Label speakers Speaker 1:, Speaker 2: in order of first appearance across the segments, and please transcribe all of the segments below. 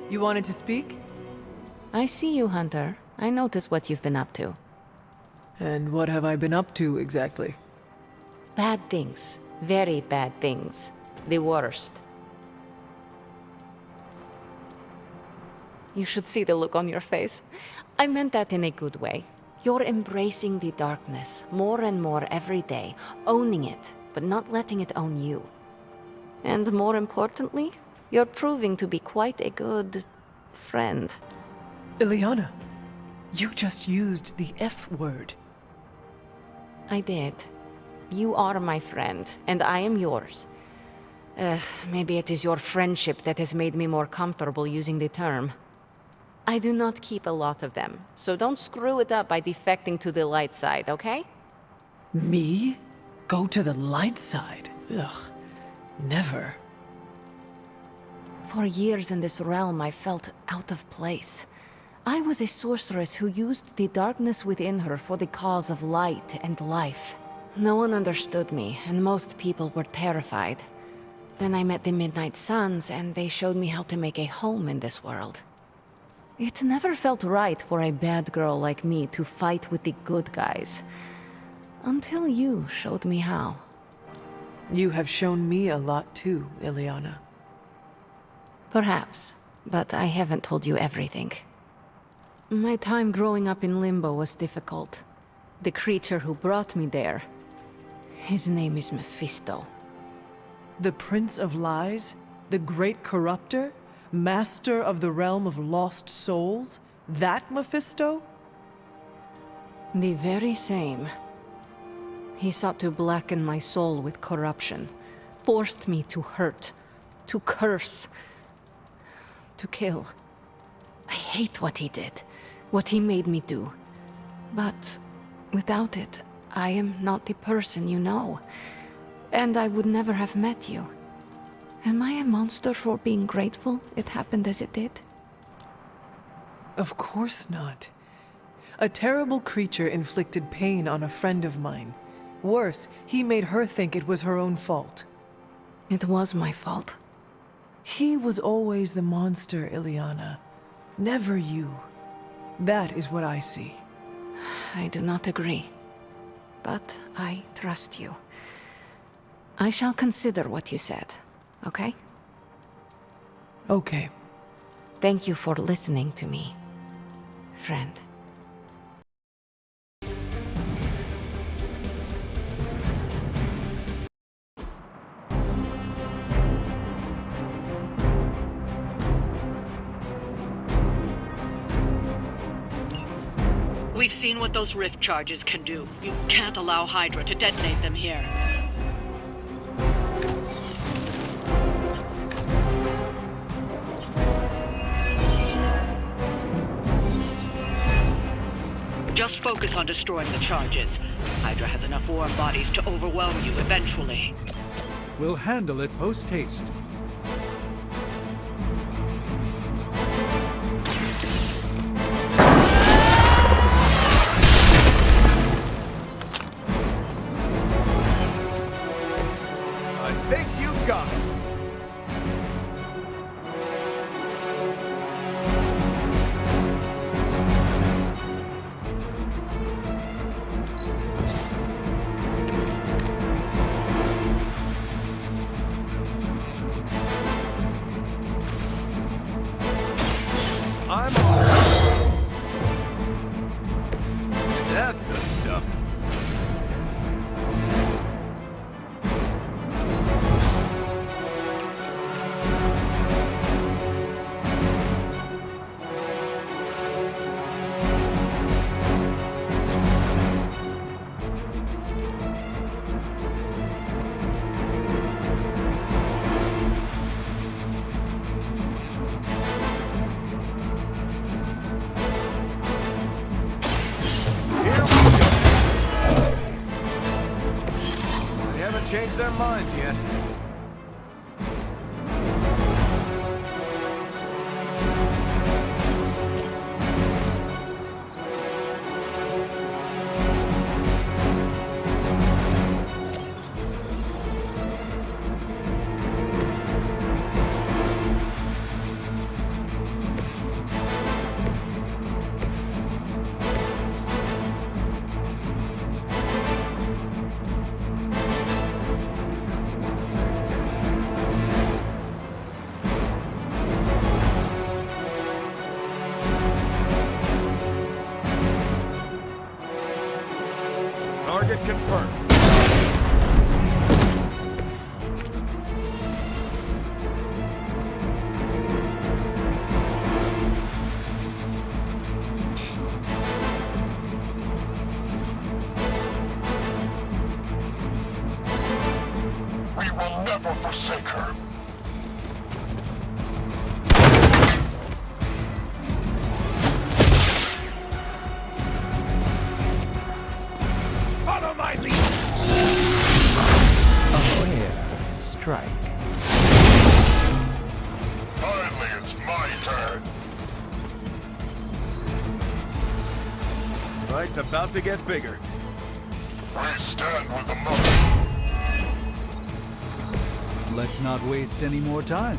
Speaker 1: You wanted to speak?
Speaker 2: I see you, Hunter. I notice what you've been up to.
Speaker 1: And what have I been up to, exactly?
Speaker 2: Bad things. Very bad things. The worst. You should see the look on your face. I meant that in a good way. You're embracing the darkness more and more every day, owning it, but not letting it own you. And more importantly, you're proving to be quite a good friend.
Speaker 1: Ileana, you just used the F word.
Speaker 2: I did. You are my friend, and I am yours. Maybe it is your friendship that has made me more comfortable using the term. I do not keep a lot of them, so don't screw it up by defecting to the light side, okay?
Speaker 1: Me? Go to the light side? Ugh. Never.
Speaker 2: For years in this realm, I felt out of place. I was a sorceress who used the darkness within her for the cause of light and life. No one understood me, and most people were terrified. Then I met the Midnight Suns, and they showed me how to make a home in this world. It never felt right for a bad girl like me to fight with the good guys. Until you showed me how.
Speaker 1: You have shown me a lot too, Ileana.
Speaker 2: Perhaps, but I haven't told you everything. My time growing up in Limbo was difficult. The creature who brought me there, his name is Mephisto.
Speaker 1: The Prince of Lies? The Great Corruptor? Master of the Realm of Lost Souls? That Mephisto?
Speaker 2: The very same. He sought to blacken my soul with corruption, forced me to hurt, to curse, to kill. I hate what he did, what he made me do. But without it, I am not the person you know, and I would never have met you. Am I a monster for being grateful it happened as it did?
Speaker 1: Of course not. A terrible creature inflicted pain on a friend of mine. Worse, he made her think it was her own fault.
Speaker 2: It was my fault.
Speaker 1: He was always the monster, Ileana. Never you. That is what I see.
Speaker 2: I do not agree. But I trust you. I shall consider what you said, okay?
Speaker 1: Okay.
Speaker 2: Thank you for listening to me, friend.
Speaker 3: We've seen what those rift charges can do. You can't allow Hydra to detonate them here. Just focus on destroying the charges. Hydra has enough warm bodies to overwhelm you eventually.
Speaker 4: We'll handle it post-haste.
Speaker 5: I think you got it. I'm on. That's the stuff. They haven't changed their minds yet. Target confirmed.
Speaker 6: We will never forsake her.
Speaker 5: Follow my lead!
Speaker 7: Aware. Strike.
Speaker 6: Finally, it's my turn.
Speaker 5: Fight's about to get bigger.
Speaker 6: We stand with the mother.
Speaker 4: Let's not waste any more time.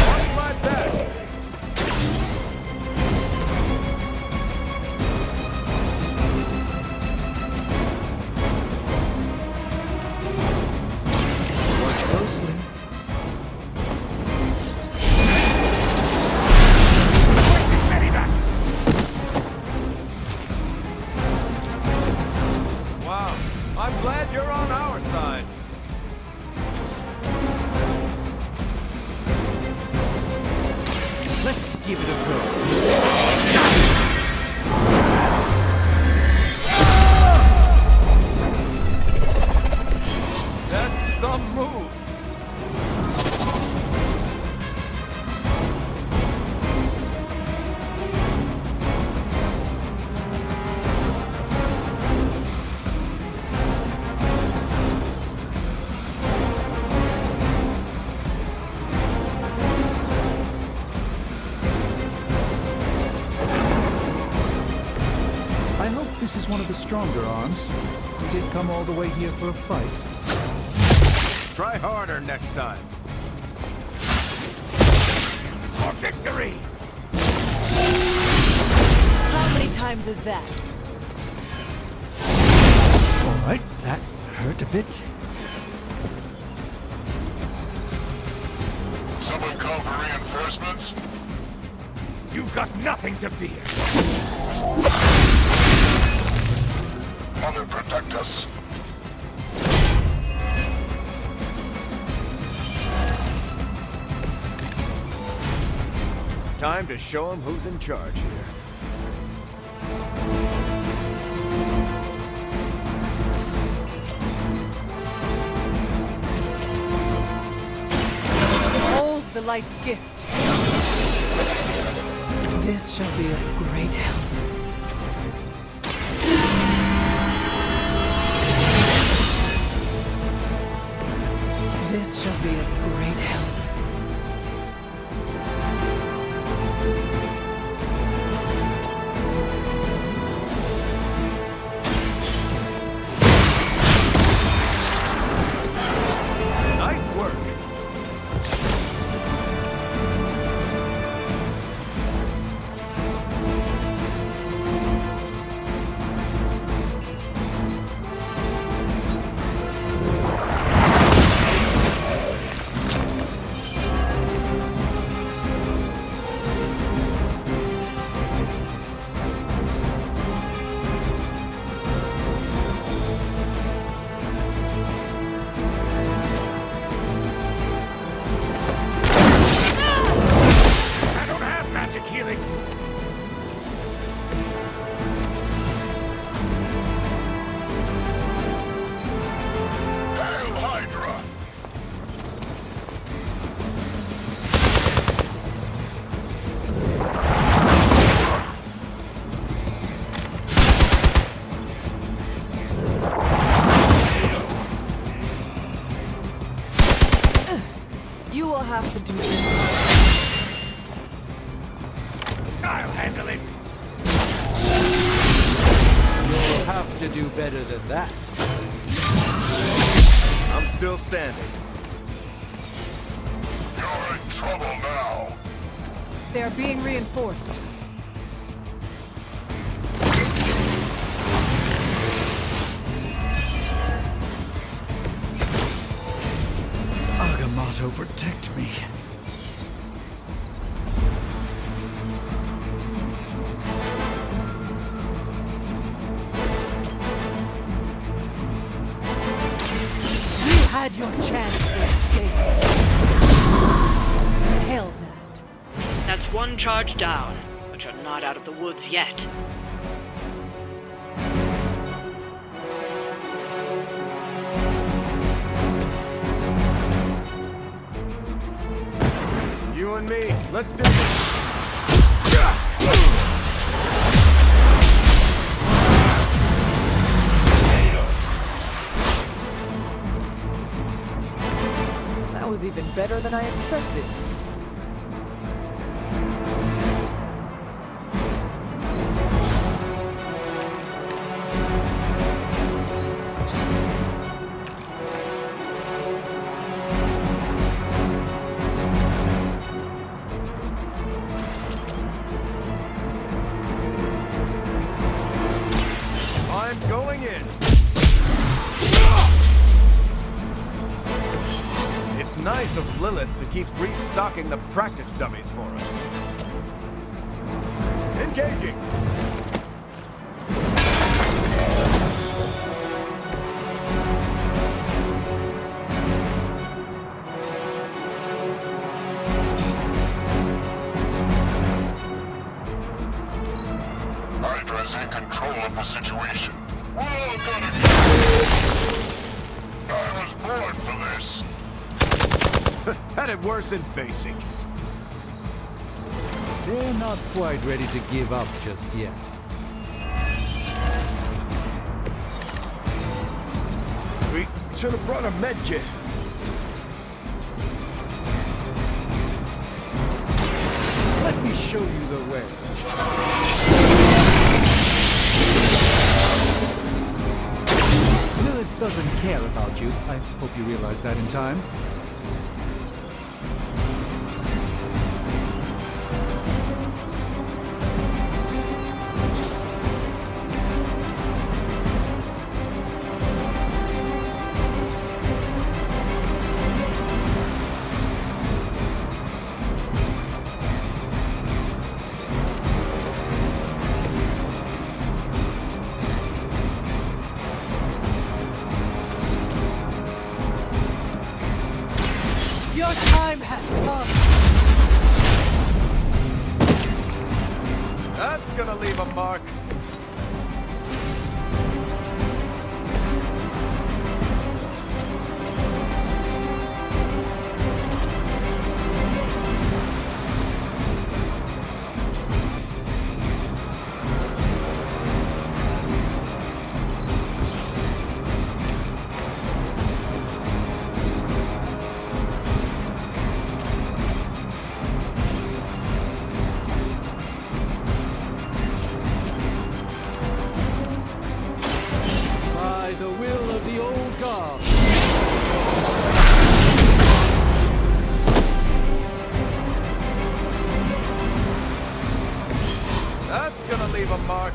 Speaker 5: Watch my back!
Speaker 7: Watch closely.
Speaker 5: Wow, I'm glad you're on our side.
Speaker 7: Let's give it a go.
Speaker 5: That's some move.
Speaker 4: I hope this is one of the stronger arms. We did come all the way here for a fight.
Speaker 5: Try harder next time. For victory!
Speaker 1: How many times is that?
Speaker 7: All right, that hurt a bit.
Speaker 6: Someone call for reinforcements?
Speaker 5: You've got nothing to fear.
Speaker 6: Mother, protect us.
Speaker 5: Time to show them who's in charge here.
Speaker 1: Hold the light's gift. This shall be of great help. This shall be of great help.
Speaker 5: Nice work.
Speaker 1: You will have to do so.
Speaker 5: I'll handle it.
Speaker 7: You'll have to do better than that.
Speaker 5: I'm still standing.
Speaker 6: You're in trouble now.
Speaker 1: They are being reinforced.
Speaker 7: Agamotto, protect me.
Speaker 1: You had your chance to escape. Hell that.
Speaker 3: That's one charge down, but you're not out of the woods yet.
Speaker 5: You and me, let's do this.
Speaker 1: That was even better than I expected.
Speaker 5: I'm going in. It's nice of Lilith to keep restocking the practice dummies for us. Engaging.
Speaker 6: Hydra's in control of the situation. We're all gonna I was born for this.
Speaker 5: Had it worse in basic.
Speaker 7: They're not quite ready to give up just yet.
Speaker 5: We should have brought a med kit.
Speaker 7: Let me show you the way. Lilith doesn't care about you. I hope you realize that in time.
Speaker 1: Your time has come.
Speaker 5: That's gonna leave a mark.
Speaker 7: By the will of the old god.
Speaker 5: That's gonna leave a mark.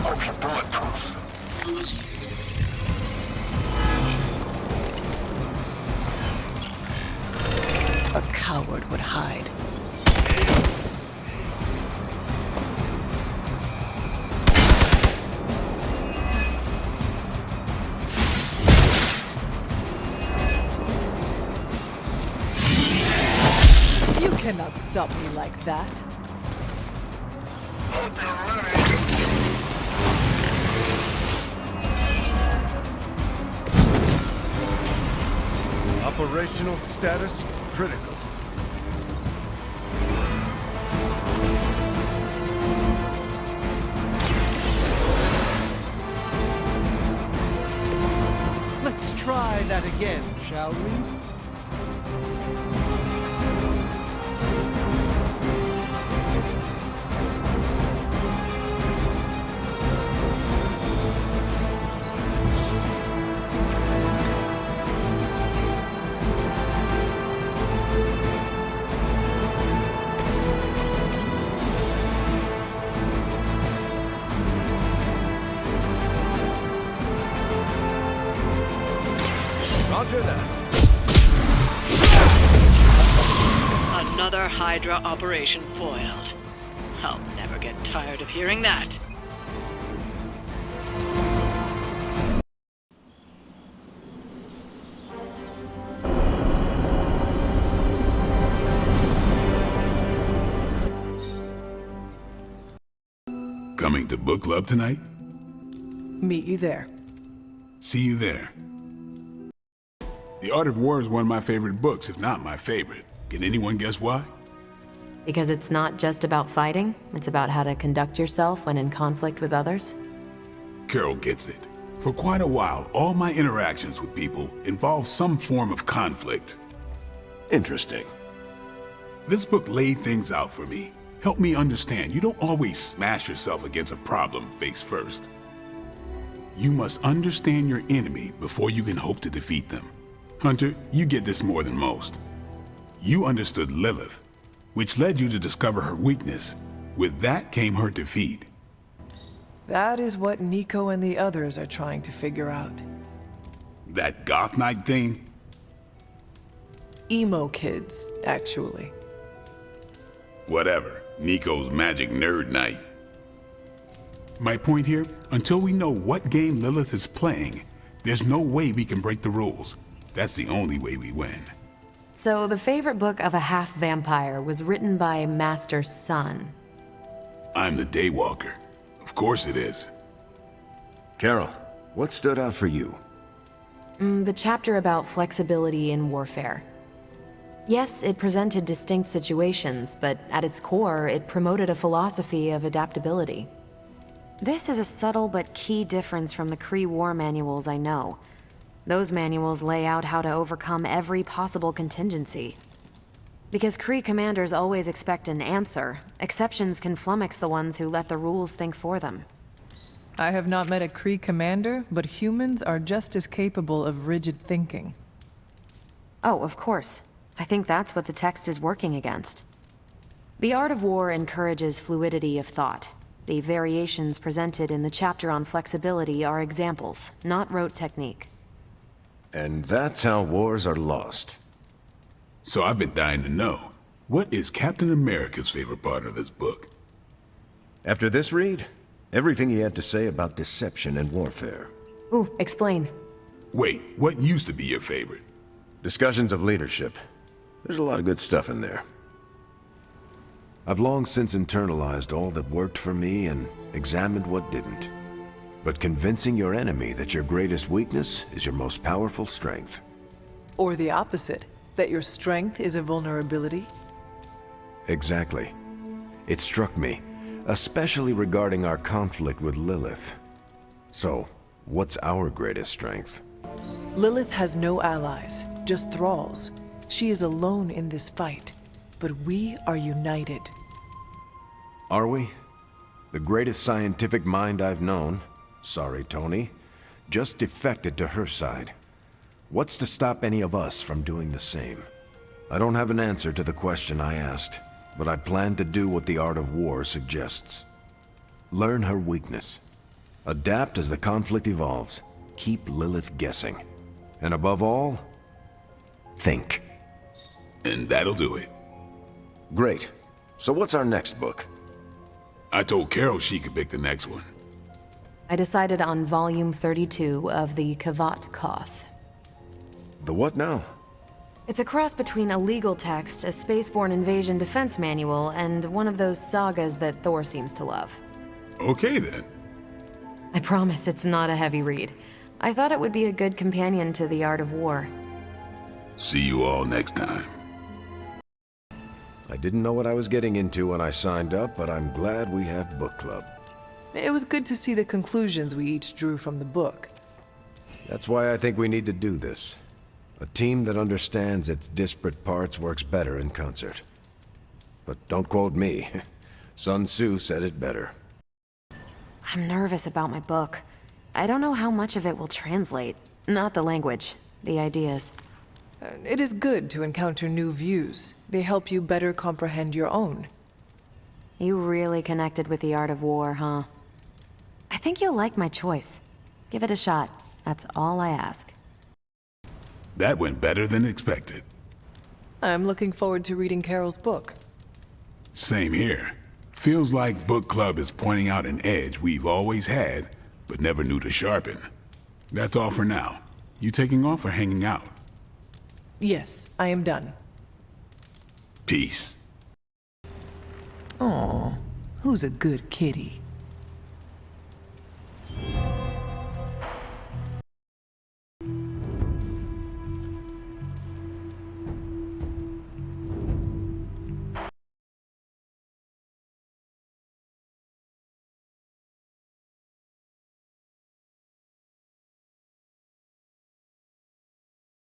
Speaker 6: Okay, bulletproof.
Speaker 1: A coward would hide. You cannot stop me like that.
Speaker 6: A
Speaker 5: Operational status critical.
Speaker 7: Let's try that again, shall we?
Speaker 5: Roger that.
Speaker 3: Another Hydra operation foiled. I'll never get tired of hearing that.
Speaker 8: Coming to book club tonight?
Speaker 1: Meet you there.
Speaker 8: See you there. The Art of War is one of my favorite books, if not my favorite. Can anyone guess why?
Speaker 9: Because it's not just about fighting, it's about how to conduct yourself when in conflict with others?
Speaker 8: Carol gets it. For quite a while, all my interactions with people involve some form of conflict.
Speaker 10: Interesting.
Speaker 8: This book laid things out for me. Helped me understand you don't always smash yourself against a problem face first. You must understand your enemy before you can hope to defeat them. Hunter, you get this more than most. You understood Lilith, which led you to discover her weakness. With that came her defeat.
Speaker 1: That is what Nico and the others are trying to figure out.
Speaker 8: That goth night thing?
Speaker 1: Emo kids, actually.
Speaker 8: Whatever. Nico's magic nerd night. My point here, until we know what game Lilith is playing, there's no way we can break the rules. That's the only way we win.
Speaker 9: So the favorite book of a half-vampire was written by Master's son.
Speaker 8: I'm the Daywalker. Of course it is.
Speaker 10: Carol, what stood out for you?
Speaker 9: The chapter about flexibility in warfare. Yes, it presented distinct situations, but at its core, it promoted a philosophy of adaptability. This is a subtle but key difference from the Kree war manuals I know. Those manuals lay out how to overcome every possible contingency. Because Kree commanders always expect an answer, exceptions can flummox the ones who let the rules think for them.
Speaker 1: I have not met a Kree commander, but humans are just as capable of rigid thinking.
Speaker 9: Oh, of course. I think that's what the text is working against. The Art of War encourages fluidity of thought. The variations presented in the chapter on flexibility are examples, not rote technique.
Speaker 10: And that's how wars are lost.
Speaker 8: So I've been dying to know, what is Captain America's favorite part of this book?
Speaker 10: After this read, everything he had to say about deception and warfare.
Speaker 9: Ooh, explain.
Speaker 8: Wait, what used to be your favorite?
Speaker 10: Discussions of leadership. There's a lot of good stuff in there. I've long since internalized all that worked for me and examined what didn't. But convincing your enemy that your greatest weakness is your most powerful strength.
Speaker 1: Or the opposite, that your strength is a vulnerability?
Speaker 10: Exactly. It struck me, especially regarding our conflict with Lilith. So, what's our greatest strength?
Speaker 1: Lilith has no allies, just thralls. She is alone in this fight, but we are united.
Speaker 10: Are we? The greatest scientific mind I've known, sorry Tony, just defected to her side. What's to stop any of us from doing the same? I don't have an answer to the question I asked, but I plan to do what the Art of War suggests. Learn her weakness. Adapt as the conflict evolves. Keep Lilith guessing. And above all, think.
Speaker 8: And that'll do it.
Speaker 10: Great. So what's our next book?
Speaker 8: I told Carol she could pick the next one.
Speaker 9: I decided on volume 32 of the Kavat Koth.
Speaker 10: The what now?
Speaker 9: It's a cross between a legal text, a spaceborne invasion defense manual, and one of those sagas that Thor seems to love.
Speaker 8: Okay then.
Speaker 9: I promise it's not a heavy read. I thought it would be a good companion to The Art of War.
Speaker 8: See you all next time.
Speaker 10: I didn't know what I was getting into when I signed up, but I'm glad we have book club.
Speaker 1: It was good to see the conclusions we each drew from the book.
Speaker 10: That's why I think we need to do this. A team that understands its disparate parts works better in concert. But don't quote me. Sun Tzu said it better.
Speaker 9: I'm nervous about my book. I don't know how much of it will translate. Not the language, the ideas.
Speaker 1: It is good to encounter new views. They help you better comprehend your own.
Speaker 9: You really connected with the art of war, huh? I think you'll like my choice. Give it a shot. That's all I ask.
Speaker 8: That went better than expected.
Speaker 1: I'm looking forward to reading Carol's book.
Speaker 8: Same here. Feels like book club is pointing out an edge we've always had, but never knew to sharpen. That's all for now. You taking off or hanging out?
Speaker 1: Yes, I am done.
Speaker 8: Peace.
Speaker 1: Aw, who's a good kitty?